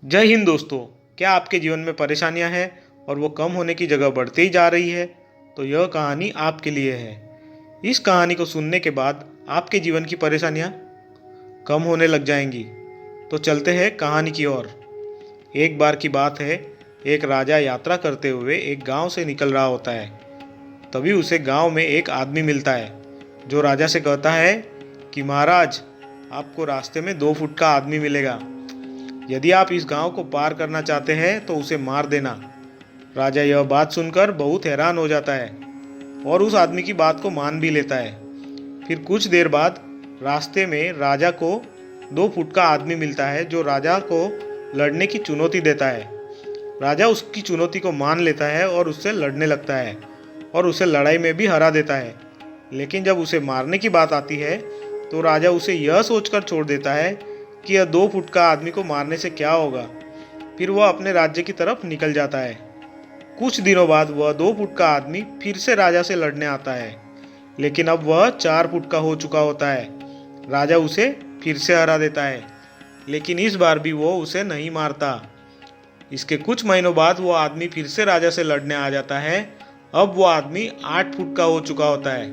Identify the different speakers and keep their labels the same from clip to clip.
Speaker 1: जय हिंद दोस्तों। क्या आपके जीवन में परेशानियां हैं और वो कम होने की जगह बढ़ती ही जा रही है? तो यह कहानी आपके लिए है। इस कहानी को सुनने के बाद आपके जीवन की परेशानियां कम होने लग जाएंगी। तो चलते हैं कहानी की ओर। एक बार की बात है, एक राजा यात्रा करते हुए एक गांव से निकल रहा होता है। तभी उसे गांव में एक आदमी मिलता है जो राजा से कहता है कि महाराज, आपको रास्ते में 2 फुट का आदमी मिलेगा। यदि आप इस गांव को पार करना चाहते हैं तो उसे मार देना। राजा यह बात सुनकर बहुत हैरान हो जाता है और उस आदमी की बात को मान भी लेता है। फिर कुछ देर बाद रास्ते में राजा को 2 फुट का आदमी मिलता है जो राजा को लड़ने की चुनौती देता है। राजा उसकी चुनौती को मान लेता है और उससे लड़ने लगता है और उसे लड़ाई में भी हरा देता है। लेकिन जब उसे मारने की बात आती है तो राजा उसे यह सोचकर छोड़ देता है कि यह 2 फुट का आदमी को मारने से क्या होगा। फिर वह अपने राज्य की तरफ निकल जाता है। कुछ दिनों बाद वह 2 फुट का आदमी फिर से राजा से लड़ने आता है, लेकिन अब वह 4 फुट का हो चुका होता है। राजा उसे फिर से हरा देता है, लेकिन इस बार भी वो उसे नहीं मारता। इसके कुछ महीनों बाद वो आदमी फिर से राजा से लड़ने आ जाता है। अब वो आदमी 8 फुट का हो चुका होता है।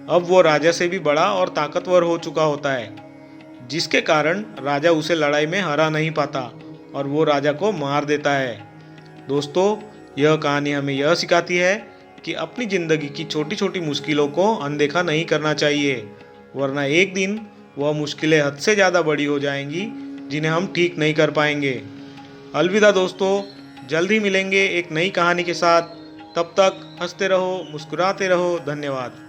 Speaker 1: अब वो राजा से भी बड़ा और ताकतवर हो चुका होता है, जिसके कारण राजा उसे लड़ाई में हरा नहीं पाता और वो राजा को मार देता है। दोस्तों, यह कहानी हमें यह सिखाती है कि अपनी ज़िंदगी की छोटी छोटी मुश्किलों को अनदेखा नहीं करना चाहिए, वरना एक दिन वह मुश्किलें हद से ज़्यादा बड़ी हो जाएंगी जिन्हें हम ठीक नहीं कर पाएंगे। अलविदा दोस्तों, जल्द ही मिलेंगे एक नई कहानी के साथ। तब तक हंसते रहो, मुस्कुराते रहो। धन्यवाद।